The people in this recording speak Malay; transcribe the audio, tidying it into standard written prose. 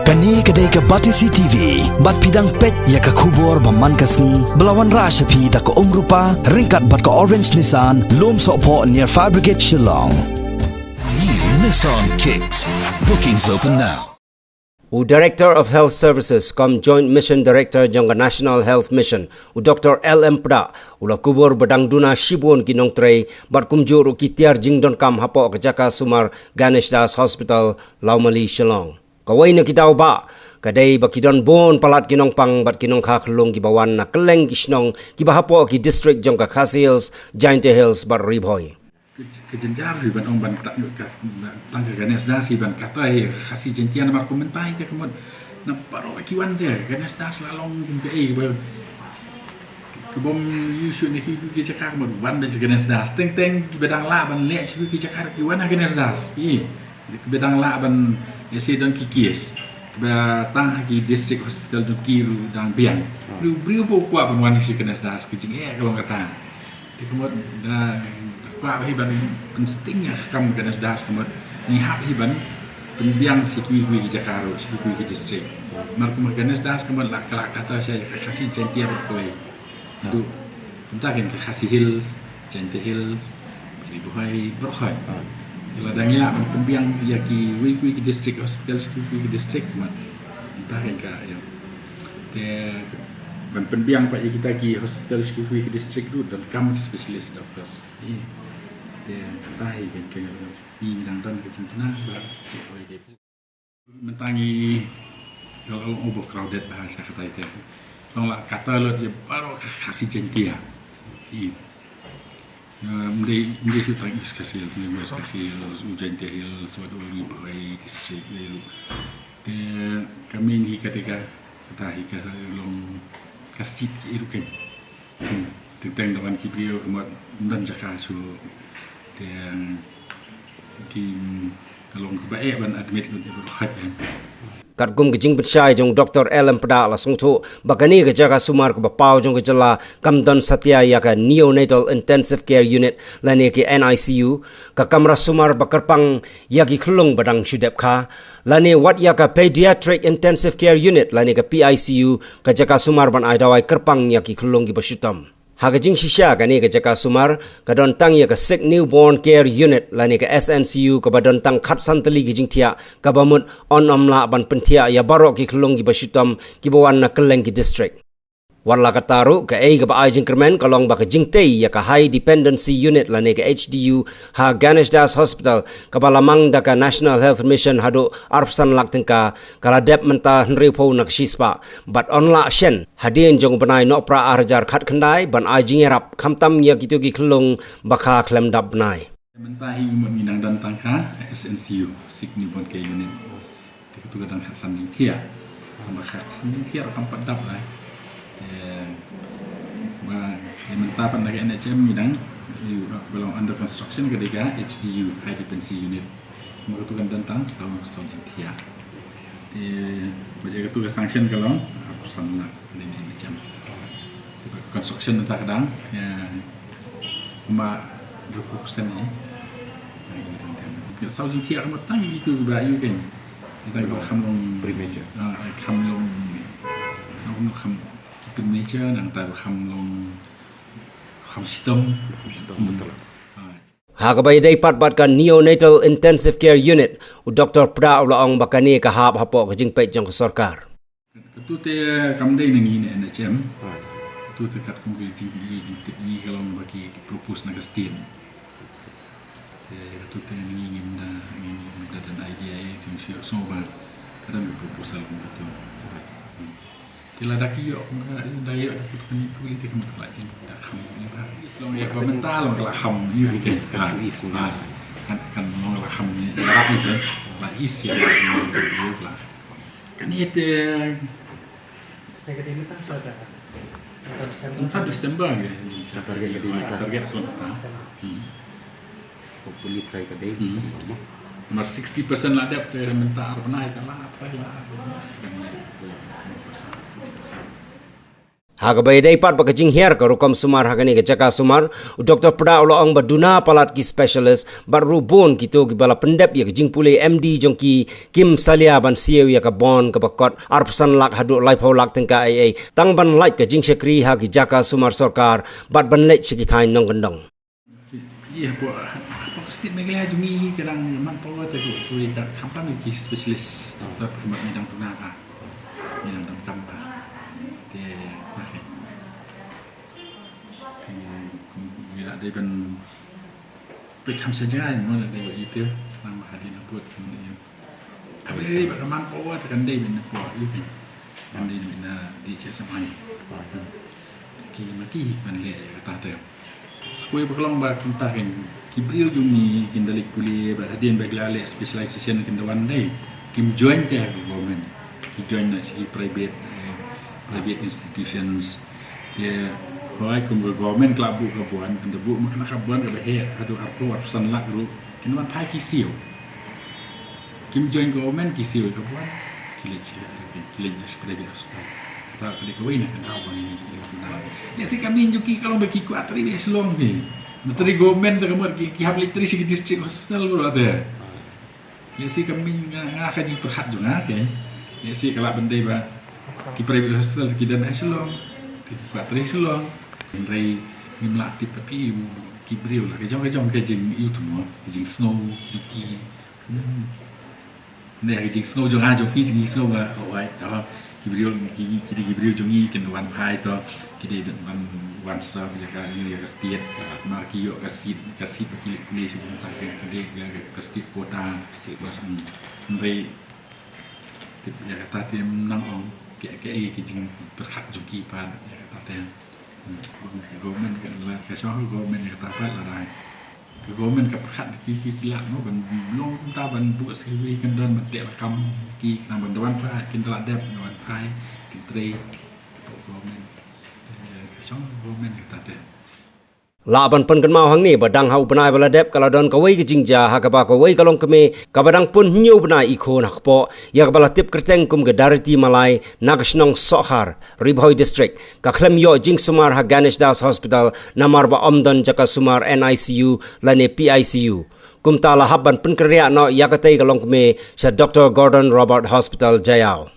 Kani kedai ke Batisi TV, bat pidang pet ya ke kubur baman kasni, belawan rashapi da ke rupa, ringkat bat ke Orange Nissan, lom sokpo near Fire Brigade Shillong. New Nissan Kicks. Bookings open now. Director of Health Services kom Joint Mission Director jangka National Health Mission Dr. L.M. Pra ula kubur badang duna shibun kinong trei bat kumjur kitiar jingdon kam hapo ke Jaka Sumar Ganesh Das Hospital Laumali Shillong. Kawai na kita ba kadai bakidon bon palat kinong pang bat kinong khaklong kibawan na keleng kisnong kibahapo ki district jangka Khasi Hills Giant Hills bar Ribhoy. Kejenjar di ban ban tak tangga Ganesh Das ban katai kasih jentian nak komentai dia kemudian nak paro kiwan dia Ganesh Das lalong jumpai kebom Yusuf ni kita cakap kemudian ban dari Ganesh Das teng bedang la ban lek kita cakap kiwan Ganesh Das bedang la ban yasi dan kikis tang di district hospital tu kiru dan biang beriu kuat penwan si Ganesh Das kecing kalau kata kemudian Kuat hiban penting kam Ganesh Das kemudian ni hak hiban penbiang si kui Jakarta si kui district markum Ganesh Das kemudian lakala kata saya kasih jentia berkoi itu entah kan Khasi Hills Giant Hills Ribhoy berkoi kalau dangila penbiang ya ki kui district hospital si kui district kemudian entah kan ya ban penbiang pak kita ki hospital si kui district tu dan kam specialist doctors dia tahi kan ni bidang dan kecintaan mentangi kalau overcrowded bahasa kata itu kalau kata lo dia baru kasih jentia mesti sudah iskasi Giant Hills suatu Ribhoy district itu kami ni ketika kata hika long kasih itu kan tentang dalam kibio kemudian dan Jakarta su dan kalau kebaik ban admit itu berhak kan Katgum kejing pensai jong Dr. L.M. Pra langsung tu bakani ke Jaka Sumar ke bapau jong ke jela Kamdon Satya ya ke Neonatal Intensive Care Unit lani ke NICU ke Kamra Sumar bakarpang ya ki khulung badang shudep kha lani wat ya ke Pediatric Intensive Care Unit lani ke PICU ke Jaka Sumar ban aidawai kerpang ya ki khulung ki bashutam Hagajing shisha kani ke Jaka Sumar kadon tang ya ke Sick Newborn Care Unit lani ke SNCU ke badon tang khat santali gijing tia ka bamut on amla ban pentia ya barok ki khulung ki bashutam ki bawan na keleng ki district Warla kataru ke ke ba ajing kermen kalong ba ke jingtei ya ke High Dependency Unit lani ke HDU ha Ganesh Das Hospital ke balamang da ke National Health Mission hadu arpsan lak tengka kala dep menta nripo nak shispa but onla shen hadin jong banai no pra arjar khat khandai ban ajing rap khamtam ya gitu ki khulung bakha klem dap nai mentahi minang dan tangka SNCU Sick Newborn Care Unit itu kadang khasan dia bakha dia rakam padap lah mentapan lagi NHM minang belum under construction ketika HDU High Dependency Unit menentukan tentang tahun dia baca itu sanction kalau pesan nak ini macam construction entah kadang cuma 20% ni tahun dia kamu tanya itu berapa kan kita berkamlong premature kamlong premature dan tak kamlong sistem betul. Hagabay day pat kan Neonatal Intensive Care Unit Dr. Pra ulaong bakani ka hap hapo ka jingpet jong sarkar. Ketu te kamdai nangi ne NHM. Tu te kat kung ni kalau bagi propose na gastin. Ketu te nangi ngim dan idea itu sio soba kadang proposal betul. Kila daki yo daya itu kan kulit itu lagi tak ham Islam ya komentar lah ham yuri kan kan mau lah ham ni rapi tu lah isi lah kan itu negatif kan sudah Desember target hopefully try ke day nomor 60% lah ada mentar benar lah try lah Hagabai daipat bakajing hiar ka rukam sumar hagani ke jaka sumar Dr. Pada Oloang baduna palat ki specialist barubon kito gibala pendep ya jing pule MD jongki Kim Salia ban sieu ya ka bon ka bakot arpsan lak hadu lai phau lak tengka ai tang ban lait ka jing sekri ha ki jaka sumar sarkar bat ban lait siki thain nong gandong. Iya po pasti megla jungi kadang man po ta ko ita kampan ki specialist ta kemat midang tunaka midang kampa te pakai dia kan become saja mana dia itu nama hadina put kemudian apa dia bagaimana bawa tekan dia bina bawa itu kan dia bina di cesamai maki man le kata tu sekoi berkelang ba kuntahin kibriu jumi kindalik kuliah berhadian baglale specialization kindawan dai kim join dia government ki join na si private institutions dia Koi kum government klabu kabuan kan debu makna kabuan ke behe adu arpo arsan lak ru kinwan pai kisio kim join government kisio kabuan kile seperti biasa kata kali kawin kan awan ni ya si kami juki kalau bagi ku atri ni selong ni natri government tu kamar ki hab litri si district hospital bro ada ya si kami ngah kaji perhat juga kan ya si kalau bendai ba ki private hospital ki dan selong ki atri selong Rai ngimlak tip tapi kibriu lah kejong kejing itu semua kejing snow juki ni kejing snow jong ha jong pi kejing snow lah awai dah kibriu jongi kenduan pai to kidi ban wan sa jaga ini kastit markio kasit bagi kulis jong ta kedi kastit kota bos Rai tip ya kata tim nang ong kejing berhak juki pan ya kata government kan lah kesah government yang tapat lah government ke perhat ki kilak no ban long ta ban bu sewi kan dan metek rakam ki nang ban dewan prai kin telah dep dewan prai kitre government kesah government yang tapat Laban pen kan mau hang ni badang hau benai bala dep kalau don kawai ke jingja ha ka ba kawai kalong keme ka badang pun nyu benai iko nak po ya ka bala tip kerteng kum ke dariti malai nagasnong sohar ribhoi district ka klem yo jing sumar ha Ganesh Das hospital namar ba omdon jaka sumar NICU lane PICU kum ta la haban pen kerya no ya ka tai kalong keme sa Dr. Gordon Robert Hospital Jayau